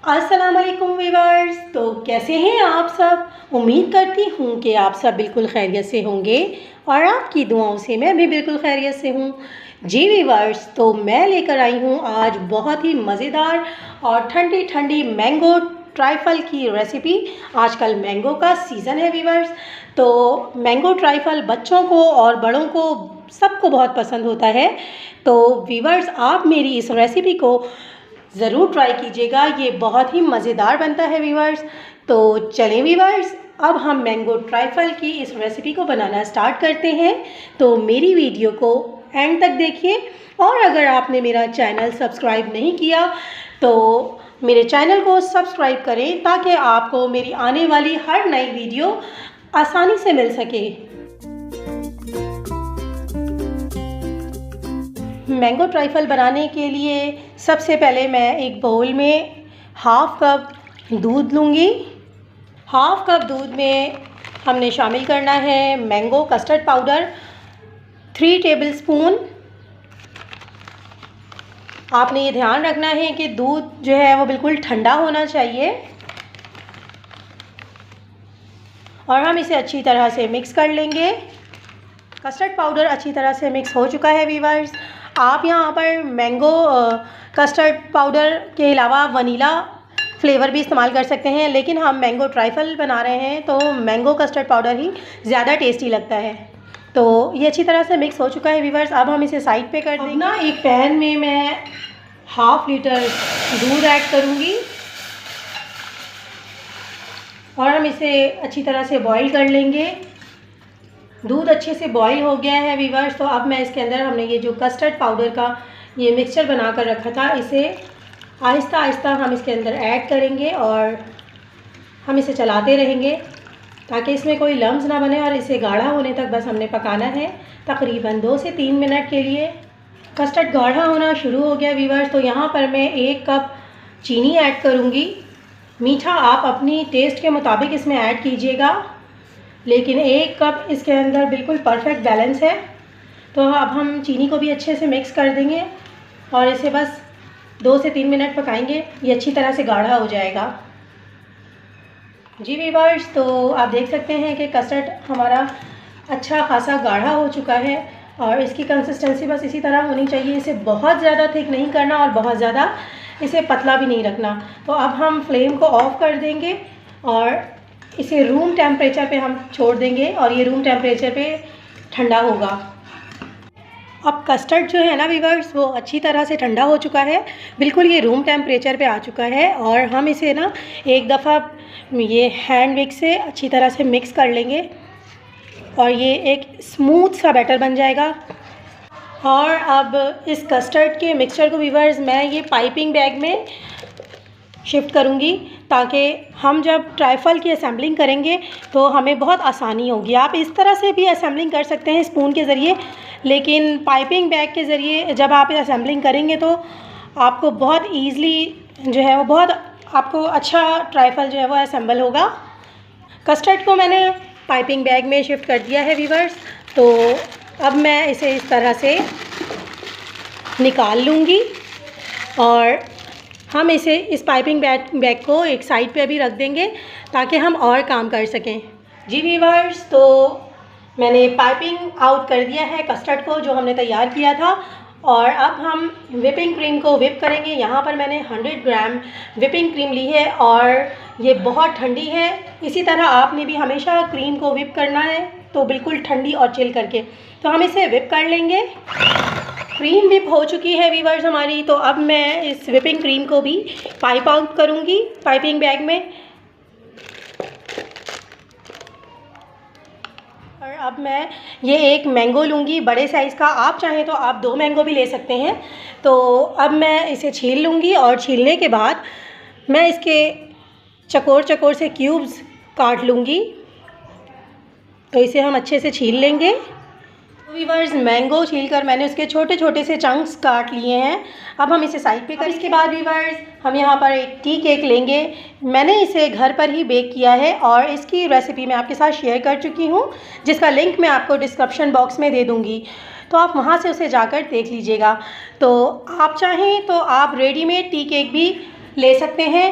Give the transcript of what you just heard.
अस्सलाम वालेकुम वीवर्स। तो कैसे हैं आप सब? उम्मीद करती हूँ कि आप सब बिल्कुल खैरियत से होंगे और आपकी दुआओं से मैं भी बिल्कुल खैरियत से हूँ। जी वीवर्स, तो मैं लेकर आई हूँ आज बहुत ही मज़ेदार और ठंडी ठंडी मैंगो ट्राइफल की रेसिपी। आजकल मैंगो का सीज़न है वीवर्स, तो मैंगो ट्राइफल बच्चों को और बड़ों को सबको बहुत पसंद होता है। तो वीवर्स, आप मेरी इस रेसिपी को ज़रूर ट्राई कीजिएगा, ये बहुत ही मज़ेदार बनता है वीवर्स। तो चलें वीवर्स, अब हम मैंगो ट्राइफल की इस रेसिपी को बनाना स्टार्ट करते हैं। तो मेरी वीडियो को एंड तक देखिए, और अगर आपने मेरा चैनल सब्सक्राइब नहीं किया तो मेरे चैनल को सब्सक्राइब करें ताकि आपको मेरी आने वाली हर नई वीडियो आसानी से मिल सके। मैंगो ट्राइफल बनाने के लिए सबसे पहले मैं एक बाउल में हाफ़ कप दूध लूँगी। हाफ़ कप दूध में हमने शामिल करना है मैंगो कस्टर्ड पाउडर 3 टेबलस्पून। आपने ये ध्यान रखना है कि दूध जो है वो बिल्कुल ठंडा होना चाहिए और हम इसे अच्छी तरह से मिक्स कर लेंगे। कस्टर्ड पाउडर अच्छी तरह से मिक्स हो चुका है वीवर्स। आप यहाँ पर मैंगो कस्टर्ड पाउडर के अलावा वनीला फ्लेवर भी इस्तेमाल कर सकते हैं, लेकिन हम मैंगो ट्राइफल बना रहे हैं तो मैंगो कस्टर्ड पाउडर ही ज़्यादा टेस्टी लगता है। तो ये अच्छी तरह से मिक्स हो चुका है वीवर्स। अब हम इसे साइड पे कर देंगे। ना एक पैन में मैं हाफ़ लीटर दूध ऐड करूँगी और हम इसे अच्छी तरह से बॉईल कर लेंगे। दूध अच्छे से बॉईल हो गया है वीवर्स, तो अब मैं इसके अंदर हमने ये जो कस्टर्ड पाउडर का ये मिक्सचर बना कर रखा था, इसे आहिस्ता आहिस्ता हम इसके अंदर ऐड करेंगे और हम इसे चलाते रहेंगे ताकि इसमें कोई लम्स ना बने, और इसे गाढ़ा होने तक बस हमने पकाना है तकरीबन 2 से 3 मिनट के लिए। कस्टर्ड गाढ़ा होना शुरू हो गया वीवर्स, तो यहाँ पर मैं 1 कप चीनी ऐड करूँगी। मीठा आप अपनी टेस्ट के मुताबिक इसमें ऐड कीजिएगा, लेकिन 1 कप इसके अंदर बिल्कुल परफेक्ट बैलेंस है। तो अब हम चीनी को भी अच्छे से मिक्स कर देंगे और इसे बस 2 से 3 मिनट पकाएंगे, ये अच्छी तरह से गाढ़ा हो जाएगा। जी वीवर्स, तो आप देख सकते हैं कि कस्टर्ड हमारा अच्छा खासा गाढ़ा हो चुका है और इसकी कंसिस्टेंसी बस इसी तरह होनी चाहिए। इसे बहुत ज़्यादा थिक नहीं करना और बहुत ज़्यादा इसे पतला भी नहीं रखना। तो अब हम फ्लेम को ऑफ़ कर देंगे और इसे रूम टेम्परेचर पे हम छोड़ देंगे और ये रूम टेम्परेचर पे ठंडा होगा। अब कस्टर्ड जो है ना वीवर्स, वो अच्छी तरह से ठंडा हो चुका है, बिल्कुल ये रूम टेम्परेचर पे आ चुका है। और हम इसे ना एक दफ़ा ये हैंड विक्स से अच्छी तरह से मिक्स कर लेंगे और ये एक स्मूथ सा बैटर बन जाएगा। और अब इस कस्टर्ड के मिक्सचर को वीवर्स मैं ये पाइपिंग बैग में शिफ्ट करूँगी ताकि हम जब ट्राइफल की असेंबलिंग करेंगे तो हमें बहुत आसानी होगी। आप इस तरह से भी असेंबलिंग कर सकते हैं स्पून के ज़रिए, लेकिन पाइपिंग बैग के ज़रिए जब आप असेंबलिंग करेंगे तो आपको बहुत ईज़िली जो है वो बहुत आपको अच्छा ट्राइफल जो है वो असेंबल होगा। कस्टर्ड को मैंने पाइपिंग बैग में शिफ्ट कर दिया है वीवर्स, तो अब मैं इसे इस तरह से निकाल लूँगी और हम इसे इस पाइपिंग बैग को एक साइड पे अभी रख देंगे ताकि हम और काम कर सकें। जी वीवर्स, तो मैंने पाइपिंग आउट कर दिया है कस्टर्ड को जो हमने तैयार किया था, और अब हम व्हिपिंग क्रीम को व्हिप करेंगे। यहाँ पर मैंने 100 ग्राम व्हिपिंग क्रीम ली है और ये बहुत ठंडी है। इसी तरह आपने भी हमेशा क्रीम को व्हिप करना है, तो बिल्कुल ठंडी और चिल करके। तो हम इसे व्हिप कर लेंगे। क्रीम व्हिप हो चुकी है वीवर्स हमारी, तो अब मैं इस व्हिपिंग क्रीम को भी पाइप आउट करूँगी पाइपिंग बैग में। और अब मैं ये एक मैंगो लूँगी बड़े साइज़ का, आप चाहें तो आप 2 मैंगो भी ले सकते हैं। तो अब मैं इसे छील लूँगी और छीलने के बाद मैं इसके चकोर चकोर से क्यूब्स काट लूँगी। तो इसे हम अच्छे से छील लेंगे। वीवर्स, मैंगो छीलकर मैंने उसके छोटे छोटे से चंक्स काट लिए हैं। अब हम इसे साइड पे कर इसके बाद वीवर्स हम यहाँ पर एक टी केक लेंगे। मैंने इसे घर पर ही बेक किया है और इसकी रेसिपी मैं आपके साथ शेयर कर चुकी हूँ, जिसका लिंक मैं आपको डिस्क्रिप्शन बॉक्स में दे दूँगी, तो आप वहाँ से उसे जाकर देख लीजिएगा। तो आप चाहें तो आप रेडीमेड टी केक भी ले सकते हैं,